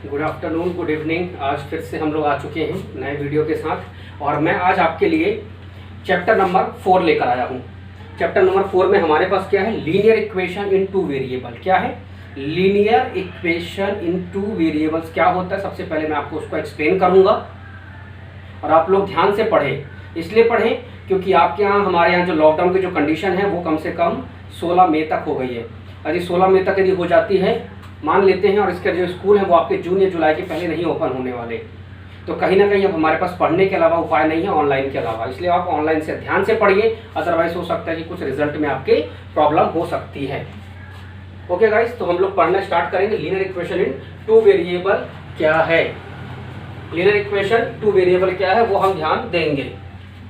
Good afternoon, good evening. आज फिर से हम लोग आ चुके हैं नए वीडियो के साथ और मैं आज आपके लिए चैप्टर नंबर 4 लेकर आया हूँ। चैप्टर नंबर 4 में हमारे पास क्या है? Linear equation in two variable. क्या है? Linear equation in two variables क्या होता है? सबसे पहले मैं आपको उसको एक्सप्लेन करूँगा और आप लोग ध्यान से पढ़ें। इसलिए पढ़ें क्योंकि आपके यहाँ, हमारे यहाँ जो लॉकडाउन की जो कंडीशन है वो कम से कम 16 मई तक हो गई है। यदि 16 मई तक यदि हो जाती है, मान लेते हैं, और इसके जो स्कूल हैं वो आपके जून या जुलाई के पहले नहीं ओपन होने वाले, तो कहीं ना कहीं अब हमारे पास पढ़ने के अलावा उपाय नहीं है ऑनलाइन के अलावा। इसलिए आप ऑनलाइन से ध्यान से पढ़िए, अदरवाइज हो सकता है कि कुछ रिजल्ट में आपके प्रॉब्लम हो सकती है। ओके गाइस, तो हम लोग पढ़ना स्टार्ट करेंगे। Linear equation in two variable क्या है? लीनियर इक्वेशन टू वेरिएबल क्या है वो हम ध्यान देंगे।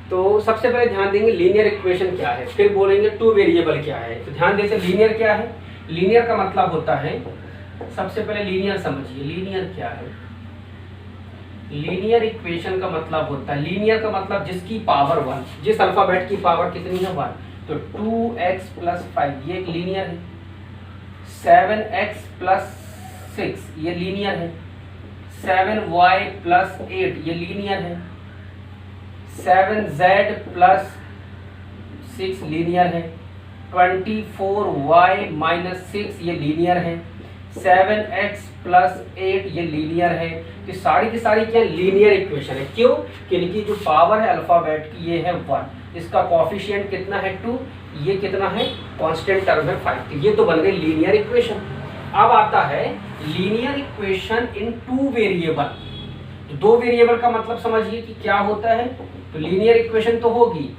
तो सबसे पहले ध्यान देंगे लीनियर इक्वेशन क्या है, फिर बोलेंगे टू वेरिएबल क्या है। तो ध्यान देते, लीनियर क्या है? लीनियर का मतलब होता है, सबसे पहले लीनियर समझिए। लीनियर क्या है? लीनियर इक्वेशन का मतलब होता है, लीनियर का मतलब जिसकी पावर 1, जिस अल्फाबेट की पावर कितनी है? 1। तो 2x + 5 ये एक लीनियर है। 7x + 6 ये लीनियर है। 7y + 8 ये लीनियर है। 7z + 6 लीनियर है। 24y - 6 ये लीनियर है। 7x + 8 ये लीनियर है। तो सारी की सारी क्या लीनियर इक्वेशन है। क्यों? क्योंकि जो पावर है अल्फाबेट की ये है 1, इसका कोफिशिएंट कितना है? 2, ये कितना है? कांस्टेंट टर्म है 5। तो ये तो बन गई लीनियर इक्वेशन। अब आता है linear equation in two variable. तो दो वेरिएबल का मतलब समझिए कि क्या होता है। तो लीनियर इक्वेशन तो होगी,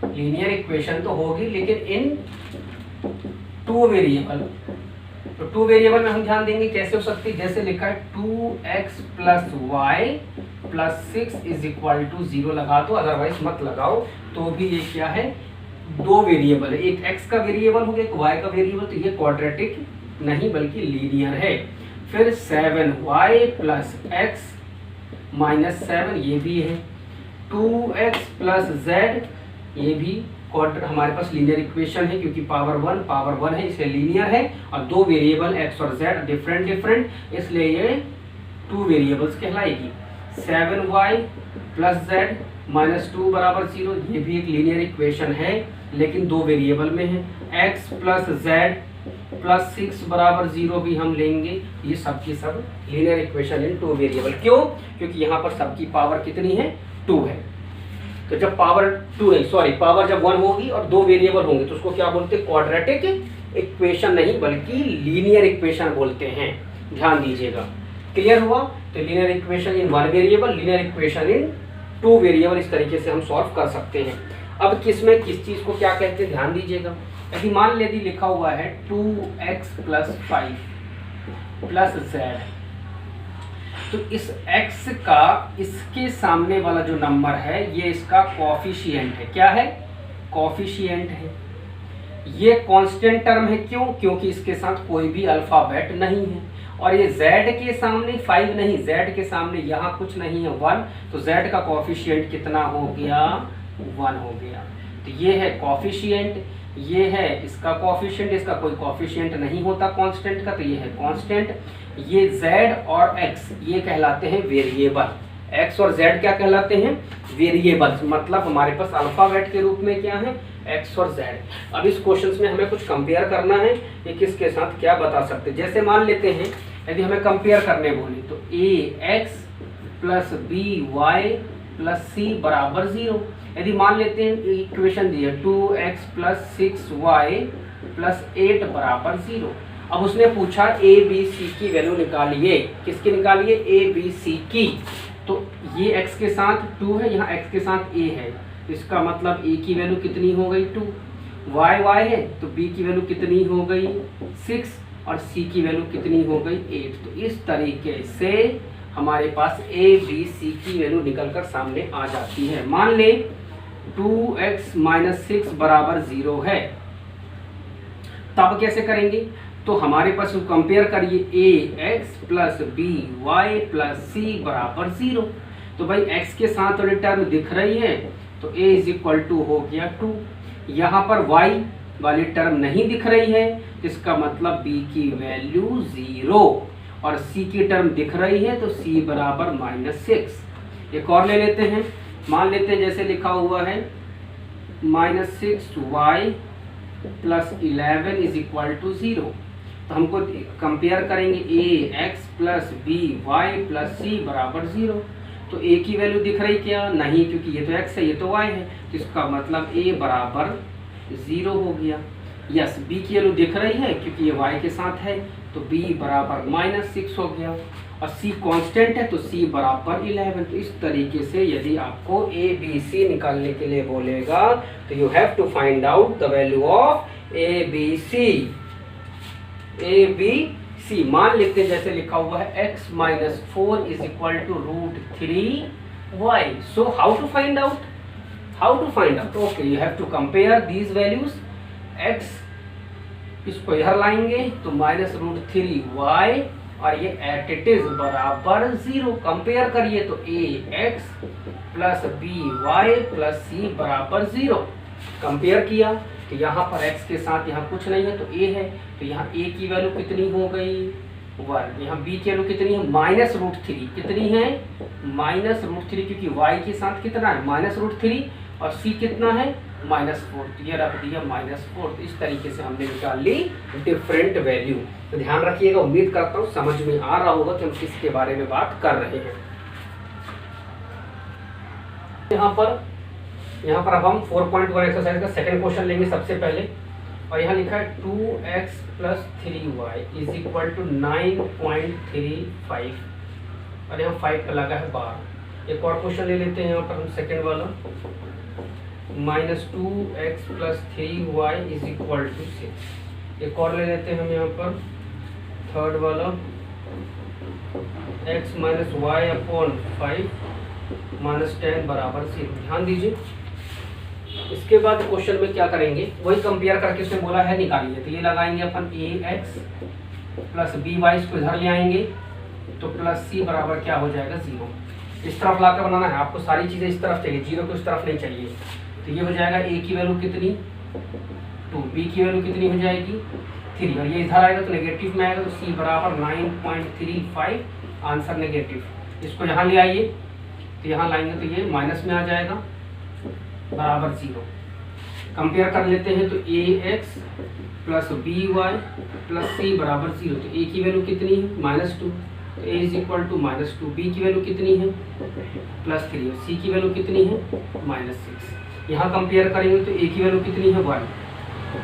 लीनियर इक्वेशन तो होगी, लेकिन इन टू वेरिएबल। तो टू वेरिएबल में हम ध्यान देंगे कैसे हो सकती है। जैसे लिखा है 2x + y + 6 = 0 लगा दो, अदरवाइज मत लगाओ। तो भी ये क्या है? दो वेरिएबल है, एक x का वेरिएबल हो गया, एक y का वेरिएबल। तो ये क्वाड्रेटिक नहीं बल्कि लीनियर है। फिर 7y + x - 7 ये भी है। 2x + z ये भी हमारे पास लीनियर इक्वेशन है, क्योंकि पावर 1 है इसलिए लीनियर है। और दो वेरिएबल x और z डिफरेंट, इसलिए ये टू वेरिएबल्स कहलाएगी। 7y + z - 2 = 0 ये भी एक लीनियर इक्वेशन है, लेकिन दो वेरिएबल में है। x + z + 6 = 0 भी हम लेंगे। ये सब की सब linear equation in two variable. क्यों? क्योंकि यहाँ पर सबकी पावर कितनी है? 2 है। तो जब पावर 2 नहीं, सॉरी, पावर जब 1 होगी और दो वेरिएबल होंगे तो उसको क्या बोलते हैं? क्वाड्रेटिक इक्वेशन नहीं बल्कि लीनियर इक्वेशन बोलते हैं। ध्यान दीजिएगा। क्लियर हुआ? तो linear equation in one variable, linear equation in two variable, इस तरीके से हम सॉल्व कर सकते हैं। अब किसमें किस चीज को क्या कहते हैं ध्यान दीजिएगा। यदि मान यदि लिखा हुआ है 2x + 5 + z, तो इस x का इसके सामने वाला जो नंबर है ये इसका कोफिशिएंट है। क्या है? कोफिशिएंट है। ये कांस्टेंट टर्म है। क्यों? क्योंकि इसके साथ कोई भी अल्फाबेट नहीं है। और ये z के सामने 5 नहीं, z के सामने यहाँ कुछ नहीं है, 1। तो z का कोफिशिएंट कितना हो गया? 1 हो गया। तो ये है कोफिशिएंट, ये है इसका कोफिशिएंट, इसका कोई कोफिशिएंट नहीं होता कांस्टेंट का, तो ये है कांस्टेंट। ये z और x ये कहलाते हैं वेरिएबल। x और z क्या कहलाते हैं? वेरिएबल्स। मतलब हमारे पास अल्फाबेट के रूप में क्या है? x और z। अब इस क्वेश्चंस में हमें कुछ कंपेयर करना है कि किसके साथ क्या बता सकते हैं। जैसे मान लेते हैं यदि हमें कंपेयर करने बोले तो ax + by + c = 0। यदि मान लेते हैं इक्वेशन दी है 2x + 6y + 8 = 0। अब उसने पूछा a b c की वैल्यू निकालिए। किसकी निकालिए? a b c की। तो ये x के साथ 2 है, यहाँ x के साथ a है, तो इसका मतलब a की वैल्यू कितनी हो गई? 2। y है तो b की वैल्यू कितनी हो गई? 6, और c की वैल्यू कितनी हो गई? 8। तो इस तरीके से हमारे पास a b c की वैल्यू निकलकर सामने आ जाती है। मान ले 2x - 6 = 0 है, तब कैसे करेंगे? तो हमारे पास कंपेयर करिए ax + by + c = 0। तो भाई x के साथ वाली टर्म दिख रही है तो a = हो गया 2। यहाँ पर y वाली टर्म नहीं दिख रही है इसका मतलब b की वैल्यू 0 और c की टर्म दिख रही है तो c बराबर -6। एक और ले लेते हैं, मान लेते हैं जैसे लिखा हुआ है -6y + 11 = 0। तो हमको कंपेयर करेंगे ax + by + c = 0। तो a की वैल्यू दिख रही क्या? नहीं, क्योंकि ये तो x है, ये तो y है, तो इसका मतलब a बराबर 0 हो गया। यस, b की वैल्यू दिख रही है क्योंकि ये y के साथ है, तो b बराबर -6 हो गया। और c कांस्टेंट है तो c बराबर 11। तो इस तरीके से यदि आपको a b c निकालने के लिए बोलेगा तो you have to find out the value of a b c। मान लेते हैं जैसे लिखा हुआ है x - 4 = √3y। So how to find out? Okay, you have to compare these values. x इसको इधर लाएंगे तो -√3y और ये एट इट इज बराबर 0। कंपेयर करिए तो ax + by + c बराबर 0। कंपेयर किया तो यहाँ पर x के साथ यहाँ कुछ नहीं है तो a है, तो यहाँ a की वैल्यू कितनी हो गई? 1। यहाँ b की वैल्यू कितनी है? -√3। कितनी है? -√3, क्योंकि y के साथ कितना है? -√3 और c कितना है? -4। तो ये रख दिया -4। तो इस तरीके से हमने निकाल ली डिफरेंट वैल्यू। तो ध्यान रखिएगा, उम्मीद करता हूँ समझ में आ रहा होगा कि हम किसके बारे में बात कर रहे हैं। यहाँ पर अब हम 4.1 एक्सरसाइज का सेकंड क्वेश्चन लेंगे सबसे पहले। और यहाँ लिखा है 2x + 3y = 9.35 और यहाँ 5 का लगा है 12। एक और क्वेश्चन ले लेते हैं यहाँ पर हम सेकंड वाला, -2x + 3y = 6। एक और ले लेते हैं हम यहाँ पर थर्ड वाला, x - y/5 -10 बराबर 0। ध्यान दीजिए, इसके बाद क्वेश्चन में क्या करेंगे, वही कंपेयर करके उसने बोला है निकालिए। तो ये लगाएंगे अपन ax + by, इसको इधर ले आएंगे तो +c बराबर क्या हो जाएगा? 0। इस तरफ लाकर बनाना है आपको, सारी चीज़ें इस तरफ चाहिए, 0 को इस तरफ नहीं चाहिए। तो ये हो जाएगा a की वैल्यू कितनी? 2, b की वैल्यू कितनी हो जाएगी? 3, और ये इधर आएगा तो नेगेटिव में आएगा, तो c बराबर 9.35, आंसर नेगेटिव। इसको यहाँ ले आइए तो यहाँ लाएंगे तो ये माइनस में आ जाएगा बराबर 0। कंपेयर कर लेते हैं तो ax + by + c बराबर 0। तो a की वैल्यू कितनी है? -2, तो a = -2। b की वैल्यू कितनी है? +3 और c की वैल्यू कितनी है? -6। यहाँ कंपेयर करेंगे तो a की वैल्यू कितनी है? 1।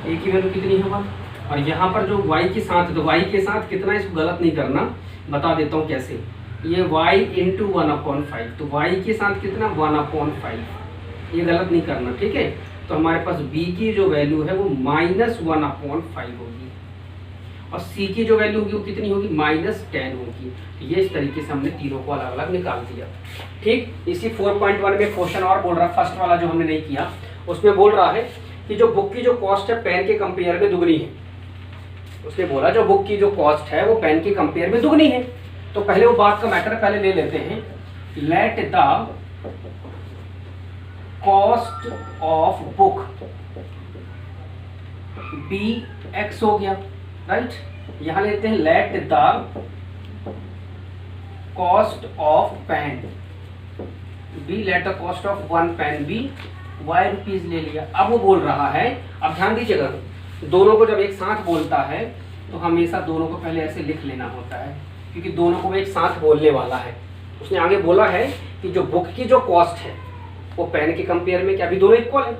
a की वैल्यू कितनी है? 1। और यहाँ पर जो y के साथ, तो y के साथ कितना, इसको गलत नहीं करना, बता देता हूँ कैसे। ये y × 1/5, तो y के साथ कितना? 1/5। ये गलत नहीं करना, ठीक है। तो हमारे पास b की जो वैल्यू है वो -1/5 होगी और c की जो वैल्यू होगी वो कितनी होगी? -10 होगी। तो ये इस तरीके से हमने तीनों को अलग अलग निकाल दिया। ठीक, इसी 4.1 में क्वेश्चन और बोल रहा है, फर्स्ट वाला जो हमने नहीं किया उसमें बोल रहा है कि जो बुक की जो कॉस्ट है पेन के कंपेयर में दुगनी है। उसने बोला जो बुक की जो कॉस्ट है वो पेन के कंपेयर में दुगनी है। तो पहले वो बात का मैटर पहले ले लेते हैं। Let the cost of book be x हो गया, राइट। यहां लेते हैं let the cost of pen be, let the cost of 1 pen be y rupees ले लिया। अब वो बोल रहा है, अब ध्यान दीजिएगा, दोनों को जब एक साथ बोलता है तो हमेशा दोनों को पहले ऐसे लिख लेना होता है क्योंकि दोनों को एक साथ बोलने वाला है। उसने आगे बोला है कि जो बुक की जो कॉस्ट है वो पेन के कंपेयर में, क्या अभी दोनों इक्वल है,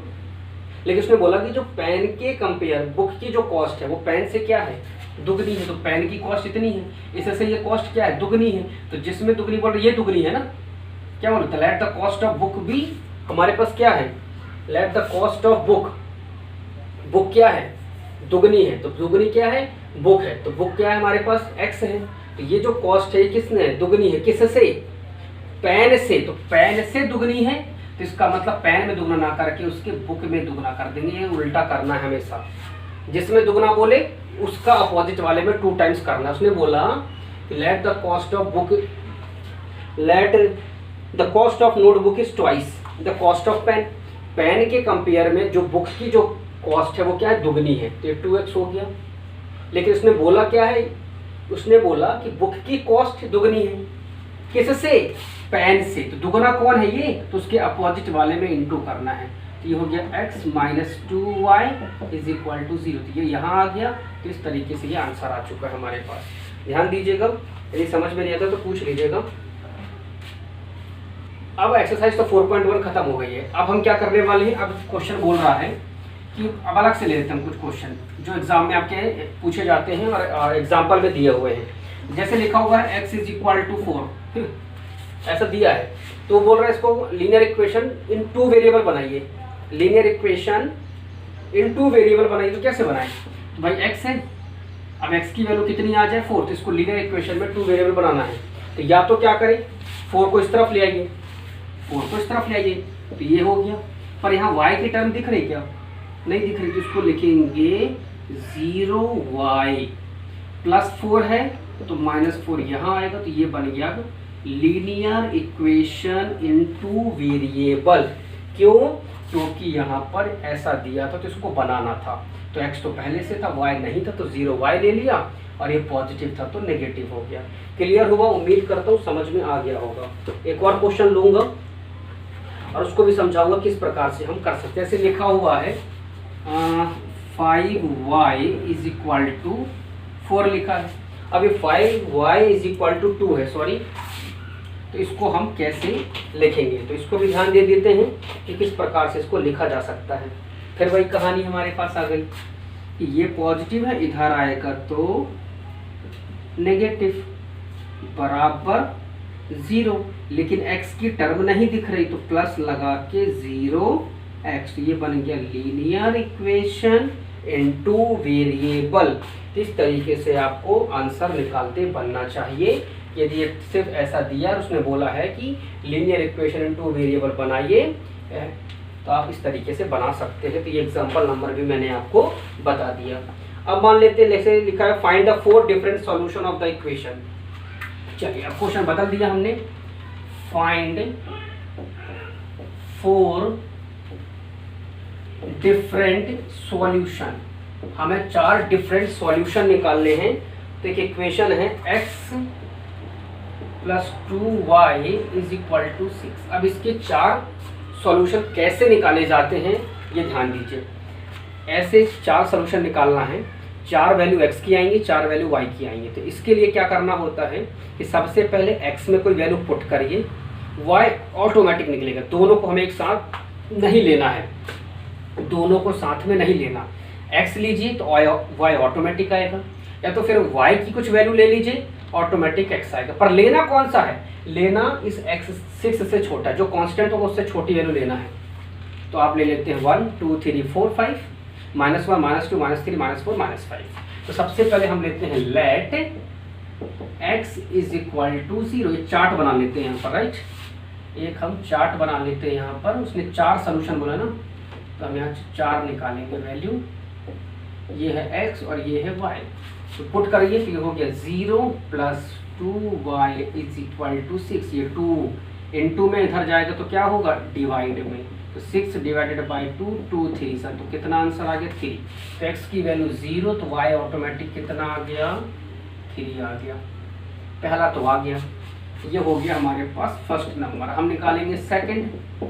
लेकिन उसने बोला कि जो पेन के कंपेयर बुक की जो कॉस्ट है वो पेन से क्या है? दुगनी है। तो पेन की कॉस्ट इतनी है, इससे ये कॉस्ट क्या है? दुगनी है। तो जिसमें दुगनी बोल रही है ये दुगनी है ना, क्या बोलते हैं? Let the cost of book भी हमारे पास क्या है? Late the cost of book, book क्या है? दुगनी है। तो दुगनी क्या है? बुक है। तो बुक क्या है हमारे पास? एक्स है। तो ये जो कॉस्ट है किसने है? दुगनी है। किससे? पेन से। तो पेन से दुगनी है तो इसका मतलब पेन में दुगना ना करके उसके बुक में दुगना कर देंगे। ये उल्टा करना है हमेशा, जिसमें दुगना बोले उसका अपोजिट वाले में 2 टाइम्स करना। उसने बोला let the cost of book, let the cost of notebook is twice the cost of pen. Pen के कंपेयर में जो बुक की जो कॉस्ट है वो क्या है? दुगनी है। तो ये 2x हो गया। लेकिन उसने बोला क्या है, उसने बोला कि बुक की कॉस्ट दुगनी है। किससे? पेन से। तो दुगना कौन है ये, तो उसके अपोजिट वाले में इंटू करना है। तो ये हो गया x minus 2y is equal to 0। तो ये यहाँ आ गया। तो इस तरीके से ये आंसर आ चुका है हमारे पास। ध्यान दीजिएगा, यदि समझ में नहीं आता तो पूछ लीजिएगा। अब एक्सरसाइज तो 4.1 खत्म हो गई है। अब हम क्या करने वाले हैं, अब क्वेश्चन बोल रहा है कि अब अलग से ले लेते हैं कुछ क्वेश्चन जो एग्जाम में आपके पूछे जाते हैं और एग्जाम्पल में दिए हुए हैं। जैसे लिखा हुआ है x इज इक्वल टू 4, ऐसा दिया है। तो बोल रहा है इसको लीनियर इक्वेशन इन 2 वेरिएबल बनाइए। लीनियर इक्वेशन इन 2 वेरिएबल बनाइए। तो कैसे बनाएं? तो भाई x है, अब x की वैल्यू कितनी आ जाए 4, तो इसको लीनियर इक्वेशन में 2 वेरिएबल बनाना है। तो या तो क्या करें, 4 को इस तरफ ले आइए, 4 को इस तरफ ले आइए, तो ये हो गया। पर यहाँ y की टर्म दिख रही क्या? नहीं दिख रही। तो इसको लिखेंगे 0y प्लस 4 है तो माइनस 4 यहाँ आएगा। तो ये बन गया लीनियर इक्वेशन इन 2 वेरिएबल। क्यों? क्योंकि यहाँ पर ऐसा दिया था तो इसको बनाना था। तो x तो पहले से था, y नहीं था, तो 0y ले लिया और ये पॉजिटिव था तो नेगेटिव हो गया। क्लियर हुआ? उम्मीद करता हूँ समझ में आ गया होगा। एक और क्वेश्चन लूंगा और उसको भी समझाऊंगा किस प्रकार से हम कर सकते हैं। ऐसे लिखा हुआ है 5y इज इक्वल टू 4 लिखा है। अब ये 5y इज इक्वल टू 2 है, सॉरी। तो इसको हम कैसे लिखेंगे, तो इसको भी ध्यान दे देते हैं कि किस प्रकार से इसको लिखा जा सकता है। फिर वही कहानी हमारे पास आ गई कि ये पॉजिटिव है, इधर आएगा तो नेगेटिव बराबर 0, लेकिन x की टर्म नहीं दिख रही तो प्लस लगा के 0x। ये बन गया लीनियर इक्वेशन इन 2 वेरिएबल। इस तरीके से आपको आंसर निकालते बनना चाहिए। यदि ये सिर्फ ऐसा दिया और उसने बोला है कि लीनियर इक्वेशन इन 2 वेरिएबल बनाइए, तो आप इस तरीके से बना सकते हैं। तो ये एग्जांपल नंबर भी मैंने आपको बता दिया। अब मान लेते हैं जैसे लिखा है find the 4 different solution of the equation. चलिए अब क्वेश्चन बदल दिया हमने, फाइंड 4 डिफरेंट सॉल्यूशन। हमें 4 डिफरेंट सॉल्यूशन निकालने हैं। तो एक इक्वेशन है x plus 2y is equal to 6। अब इसके 4 सॉल्यूशन कैसे निकाले जाते हैं ये ध्यान दीजिए। ऐसे 4 सॉल्यूशन निकालना है, 4 वैल्यू x की आएंगी, 4 वैल्यू y की आएंगी। तो इसके लिए क्या करना होता है कि सबसे पहले x में कोई वैल्यू पुट करिए, y ऑटोमेटिक निकलेगा। दोनों को हमें एक साथ नहीं लेना है, दोनों को साथ में नहीं लेना। x लीजिए तो y ऑटोमेटिक आएगा, या तो फिर y की कुछ वैल्यू ले लीजिए, ऑटोमेटिक x आएगा। पर लेना कौन सा है? लेना इस x 6 से छोटा, जो कांस्टेंट होगा उससे छोटी वैल्यू लेना है। तो आप ले लेते हैं 1 2 3 4 5 -1 -2 -3 -4 -5। तो सबसे पहले हम लेते हैं let x is equal to 0। ये चार्ट बना लेते हैं यहाँ पर, राइट। एक हम चार्ट बना लेते हैं यहाँ पर। उसने 4 सोल्यूशन बोला ना, तो हम यहाँ 4 निकालेंगे वैल्यू। ये है x और ये है y। तो पुट करिए तो ये हो गया 0 plus 2y is equal to 6। ये 2 इंटू में इधर जाएगा तो क्या होगा, डिवाइड में। तो 6 डिवाइडेड बाई 2 2 3 सर, तो कितना आंसर आ गया 3। तो x की वैल्यू 0 तो y ऑटोमेटिक कितना आ गया, 3 आ गया। पहला तो आ गया। ये हो गया हमारे पास फर्स्ट नंबर। हम निकालेंगे सेकंड।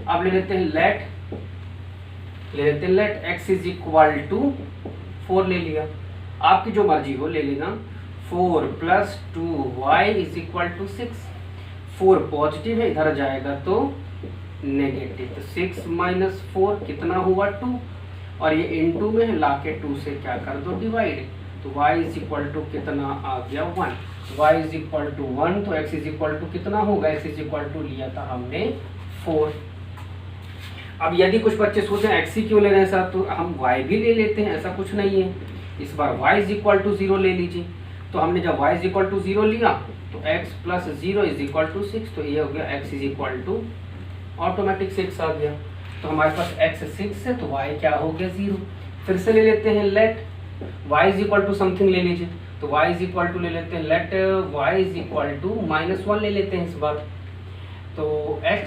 अब ले लेते हैं let x is equal to 4 ले लिया। आपकी जो मर्जी हो ले लेना। 4 plus 2y is equal to 6। 4 positive है, इधर जाएगा तो नेगेटिव। तो 6 माइनस 4 कितना हुआ 2, और ये इनटू में है, लाके 2 से क्या कर दो डिवाइड। तो y इज इक्वल टू कितना आ गया 1। y इज इक्वल टू 1 तो x इज इक्वल टू कितना होगा, x इज इक्वल टू लिया था हमने 4। अब यदि कुछ बच्चे सोचें x ही क्यों ले रहे हैं सर, तो हम y भी ले लेते हैं, ऐसा कुछ नहीं है। इस बार y इज इक्वल टू 0 ले लीजिए। तो हमने जब y इज इक्वल टू 0 लिया तो x plus 0 is equal to 6। तो ये हो गया x is equal to automatic 6 आ गया। तो हमारे पास x 6 है तो y क्या हो गया 0। फिर से ले लेते हैं let y is equal to something ले लीजिए। तो y इज इक्वल टू ले लेते हैं let y is equal to -1 ले लेते हैं इस बार। तो x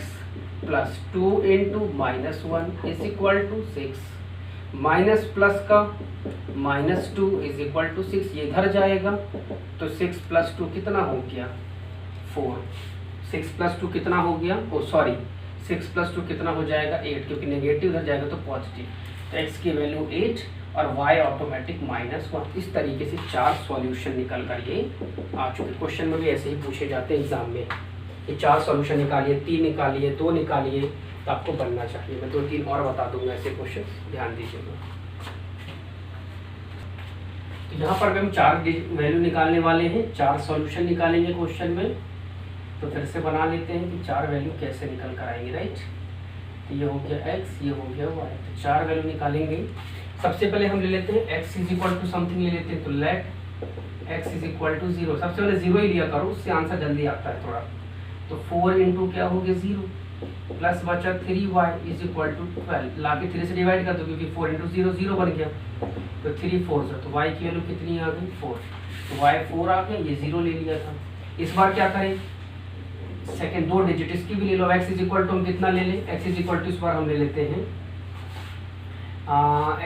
plus 2 into -1 is equal to 6। Minus plus का -2 इज इक्वल टू 6, ये इधर जाएगा तो 6 + 2 कितना हो गया 4, 6 + 2 कितना हो गया, ओ सॉरी 6 + 2 कितना हो जाएगा 8, क्योंकि नेगेटिव इधर जाएगा तो पॉजिटिव, तो x की वैल्यू 8 और y ऑटोमेटिक -1। इस तरीके से 4 सॉल्यूशन निकल कर ये आ चुके। क्वेश्चन में भी ऐसे ही पूछे जाते हैं एग्जाम में कि 4 सॉल्यूशन निकालिए, 3 निकालिए, 2 निकालिए, तो आपको बनना चाहिए। मैं 2-3 और बता दूंगा ऐसे क्वेश्चन, ध्यान दीजिएगा। तो यहाँ पर भी हम 4 वैल्यू निकालने वाले हैं, 4 सॉल्यूशन निकालेंगे क्वेश्चन में। तो फिर से बना लेते हैं कि 4 वैल्यू कैसे निकल कर आएंगे, राइट। तो ये हो गया x, ये हो गया y, तो 4 वैल्यू निकालेंगे। सबसे पहले हम ले लेते हैं x = समथिंग ले लेते हैं, तो लेट x = 0। सबसे पहले 0 ही लिया करो, उससे आंसर जल्दी आता है थोड़ा। तो 4 × क्या हो गया 0 प्लस बचा 3y = 12, लाके 3 से डिवाइड कर दो क्योंकि 4 × 0 0 बन गया, तो 3 4 तो y की वैल्यू कितनी आ गई 4, तो y 4 आ गया, ये 0 ले लिया था। इस बार क्या करें, सेकंड 2 डिजिट इसकी भी ले लो। x = हम कितना ले लें, x = इस बार हम ले लेते हैं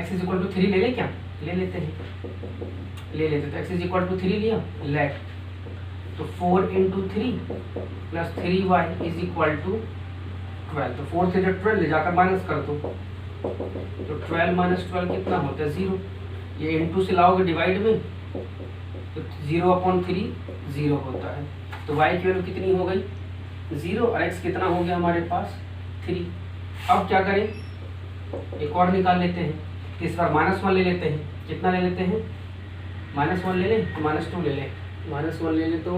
x = 3 ले लें, क्या ले लेते हैं, ले लेते, तो x = 3 लिया, लेट तो 4 × 3 + 3y = 12, तो 4 से 12 ले जाकर माइनस कर दो, तो 12 - 12 कितना होता है 0, ये इनटू से लाओगे डिवाइड में तो 0/3 0 होता है, तो y की वैल्यू कितनी हो गई 0 और x कितना हो गया हमारे पास 3। अब क्या करें, एक और निकाल लेते हैं, इस बार -1 ले लेते हैं, कितना ले लेते हैं -1 ले लें, -2 ले लें, -1 ले लें तो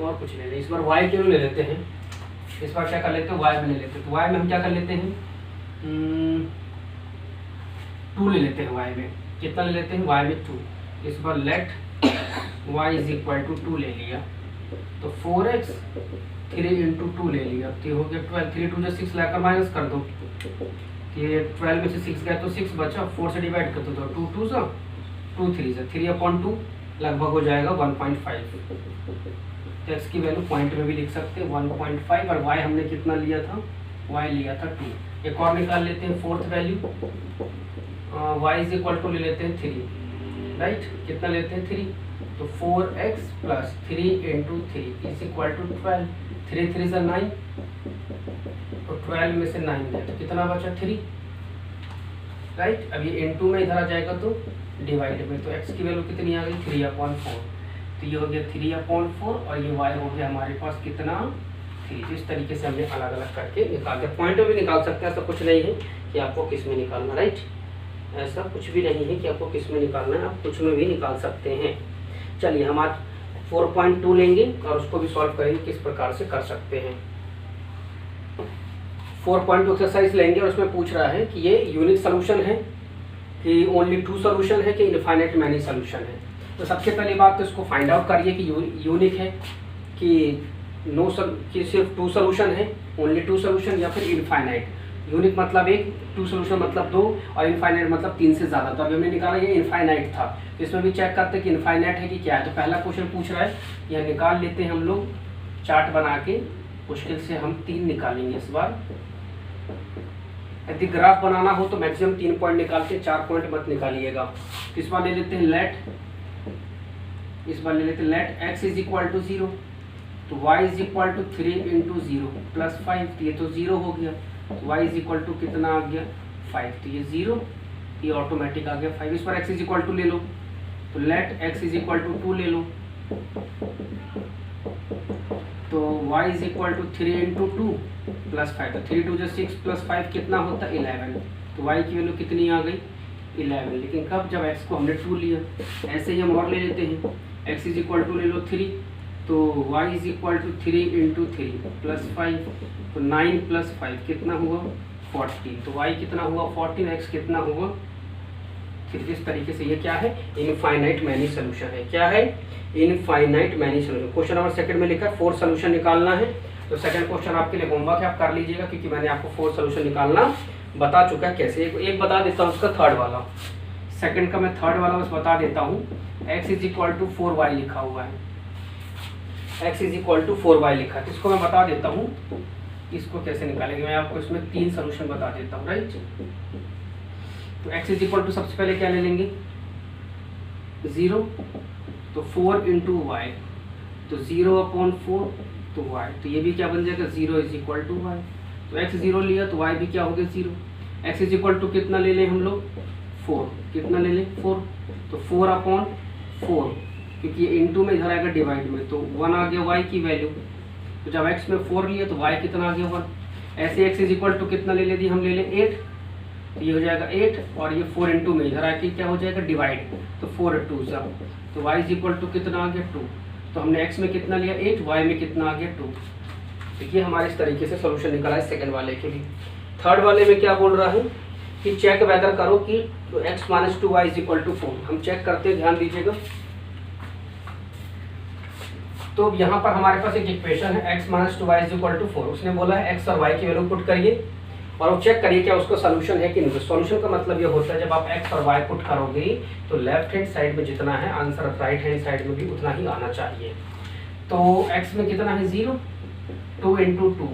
और कुछ ले लें, इस बार y की वैल्यू ले लेते हैं, इस बार क्या कर लेते हैं y में ले लेते हैं, तो y में हम क्या कर लेते हैं 2 ले लेते हैं, y में कितना ले लेते हैं y में 2, इस बार लेट y = 2 ले लिया, तो 4x 3 × 2 ले लिया, तो हो गया 12, 3 × 2 6 लाकर माइनस कर दो, ये 12 में से 6 गया तो 6 बचा, 4 से डिवाइड कर दो तो 2 2 सा 2 3 से 3/2 लगभग हो जाएगा 1.5, तो x की वैल्यू पॉइंट में भी लिख सकते हैं 1.5, और y हमने कितना लिया था, y लिया था 2। एक और निकाल लेते हैं फोर्थ वैल्यू, y = ले लेते हैं 3, राइट, कितना लेते हैं 3, तो 4x + 3 × 3 = 12, 3 3 = 9, तो 12 में से 9 गया तो कितना बचा 3, राइट। अब ये इनटू में इधर आ जाएगा तो डिवाइड में, तो x की वैल्यू कितनी आ गई 3/4, तो ये हो गया 3/4 और ये y हो गया हमारे पास कितना 3। तो इस तरीके से हमने अलग अलग करके निकालते हैं, पॉइंट में भी निकाल सकते हैं, ऐसा कुछ नहीं है कि आपको किस में निकालना, राइट, ऐसा कुछ भी नहीं है कि आपको किस में निकालना है, आप कुछ में भी निकाल सकते हैं। चलिए हम आज 4.2 लेंगे और उसको भी सॉल्व करेंगे किस प्रकार से कर सकते हैं। 4.2 एक्सरसाइज लेंगे और उसमें पूछ रहा है कि ये यूनिक सोल्यूशन है कि ओनली 2 सोल्यूशन है कि इनफाइनाइट मैनी सोल्यूशन है। तो सबसे पहली बात तो इसको फाइंड आउट करिए कि यूनिक है कि कि सिर्फ 2 सोल्यूशन है, ओनली 2 सोल्यूशन, या फिर इनफाइनाइट। यूनिक मतलब 1, 2 सोल्यूशन मतलब 2, और इनफाइनाइट मतलब 3 से ज़्यादा। तो अभी हमने निकाला ये इनफाइनाइट था, तो इसमें भी चेक करते हैं कि इनफाइनाइट है कि क्या है। तो पहला क्वेश्चन पूछ रहा है, यह निकाल लेते हैं हम लोग चार्ट बना के, मुश्किल से हम 3 निकालेंगे इस बार। यदि ग्राफ बनाना हो तो मैक्सिमम 3 पॉइंट निकालते हैं, 4 पॉइंट मत निकालिएगा। इस बार ले लेते हैं लेट x = 0, तो y = 3 × 0 + 5, तो ये तो 0 हो गया, तो y = कितना आ गया 5, तो ये 0, ये ऑटोमेटिक आ गया 5। इस पर x = ले लो, तो लेट x = 2 ले लो, तो y = 3 × 2 + 5, तो 3 2 6 + 5 कितना होता है 11, तो y की वैल्यू कितनी आ गई 11। लेकिन कब, जब x को हमने 2 लिया। ऐसे ही हम और ले लेते हैं, x = ले लो 3, तो y = 3 × 3 + 5, तो 9 + 5 कितना हुआ 14, तो y कितना हुआ 14, x कितना हुआ 3। इस तरीके से ये क्या है, इनफाइनाइट मैनी सोल्यूशन है। क्या है, infinite many solution. Question number second में लिखा 4 सोल्यूशन निकालना है, तो सेकंड क्वेश्चन आपके लिए होमवर्क है, आप कर लीजिएगा, क्योंकि मैंने आपको 4 सोल्यूशन निकालना बता चुका है कैसे। एक बता देता हूँ, उसका थर्ड वाला, सेकंड का मैं थर्ड वाला बस बता देता हूँ। x = 4y लिखा हुआ है, x = 4y लिखा है, तो इसको मैं बता देता हूँ इसको कैसे निकालेंगे। मैं आपको इसमें 3 सोल्यूशन बता देता हूँ, राइट। तो x इज इक्वल टू सबसे पहले क्या ले लेंगे 0, तो 4 इंटू वाई, तो 0/4 तो y, तो ये भी क्या बन जाएगा 0 इज इक्वल टू वाई। तो x 0 लिया तो y भी क्या हो गया 0। x इज इक्वल टू कितना ले लें हम लोग 4, कितना ले लें 4, तो 4/4, क्योंकि ये इंटू में इधर आएगा डिवाइड में, तो 1 आ गया y की वैल्यू। तो जब x में 4 लिया तो y कितना आ गया 1। ऐसे x इज इक्वल टू कितना ले लें हम ले लें 8, तो ये हो जाएगा 8, और ये 4 इंटू में इधर आके क्या हो जाएगा डिवाइड, तो 4 2 सब, तो y इज इक्वल टू कितना आ गया 2। तो हमने x में कितना लिया 8, y में कितना आ गया 2। तो ये हमारे इस तरीके से सोल्यूशन निकला है सेकंड वाले के लिए। थर्ड वाले में क्या बोल रहा है कि चेक वेदर करो कि x minus 2y is equal to 4। हम चेक करते हैं, ध्यान दीजिएगा। तो यहाँ पर हमारे पास एक इक्वेशन है x minus 2y is equal to 4। उसने बोला है x और y की वैल्यू पुट करिए और वो चेक करिए क्या उसका सोल्यूशन है कि नहीं। सोल्यूशन का मतलब ये होता है जब आप x और y पुट करोगे तो लेफ्ट हैंड साइड में जितना है आंसर राइट हैंड साइड में भी उतना ही आना चाहिए। तो x में कितना है 0, 2 इंटू 2,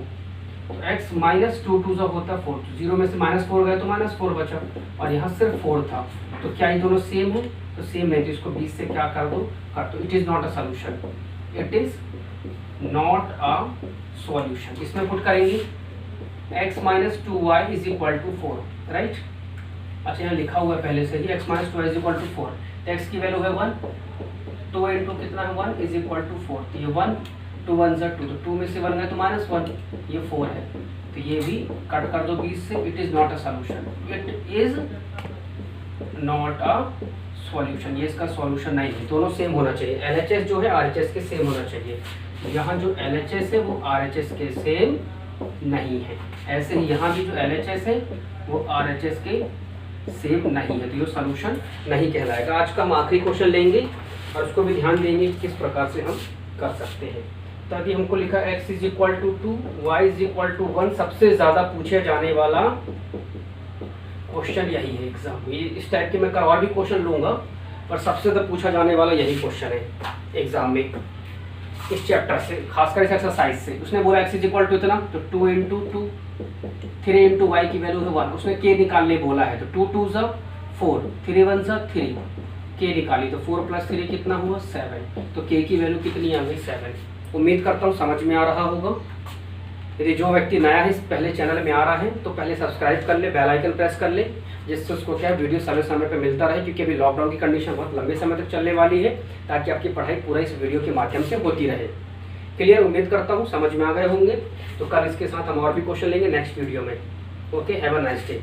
तो x माइनस 2 2 होता है 4, 0 में से -4 गए तो -4 बचा, और यहाँ सिर्फ 4 था। तो क्या ये दोनों सेम है, तो सेम है, तो इसको 20 से क्या कर दो, कर दो। It is not a solution, it is not a solution. इसमें पुट करेंगे x minus 2y is equal to 4, right. अच्छा यहाँ लिखा हुआ है पहले से ही x minus 2y is equal to 4, तो x की वैल्यू है 1, 2 इंटू कितना है 1 इज इक्वल टू 4, तो ये 1 2 1 2, तो 2 में से 1 गए तो -1, ये 4 है, तो ये भी कट कर दो 20 से। It is not a solution, it is not a solution, ये इसका सॉल्यूशन नहीं है। दोनों सेम होना चाहिए, LHS जो है RHS के सेम होना चाहिए। यहाँ जो LHS है वो RHS के सेम नहीं है, ऐसे ही यहाँ भी जो LHS है वो RHS के सेम नहीं है, तो ये सॉल्यूशन नहीं कहलाएगा। आज का हम आखिरी क्वेश्चन लेंगे और उसको भी ध्यान देंगे किस प्रकार से हम कर सकते हैं। तो अभी हमको लिखा x is equal to 2, y is equal to 1। सबसे ज़्यादा पूछे जाने वाला क्वेश्चन यही है एग्जाम में। इस टाइप के मैं और भी क्वेश्चन लूँगा, पर सबसे ज़्यादा पूछा जाने वाला यही क्वेश्चन है एग्जाम में, इस चैप्टर से, खासकर इस एक्सरसाइज से। उसने बोला x इज इक्वल टू इतना, तो 2 इंटू 2, 3 इंटू वाई की वैल्यू है 1। उसने k निकालने बोला है, तो 2 2 ज़ा 4, 3 1 ज़ा 3, k निकाली, तो 4 + 3 कितना हुआ 7, तो k की वैल्यू कितनी आ गई 7। उम्मीद करता हूँ समझ में आ रहा होगा। यदि जो व्यक्ति नया है इस पहले चैनल में आ रहा है तो पहले सब्सक्राइब कर ले, बेल आइकन प्रेस कर ले, जिससे उसको क्या वीडियो समय समय पर मिलता रहे, क्योंकि अभी लॉकडाउन की कंडीशन बहुत लंबे समय तक चलने वाली है, ताकि आपकी पढ़ाई पूरा इस वीडियो के माध्यम से होती रहे। क्लियर, उम्मीद करता हूँ समझ में आ गए होंगे। तो कल इसके साथ हम और भी क्वेश्चन लेंगे नेक्स्ट वीडियो में। Okay, have a nice day.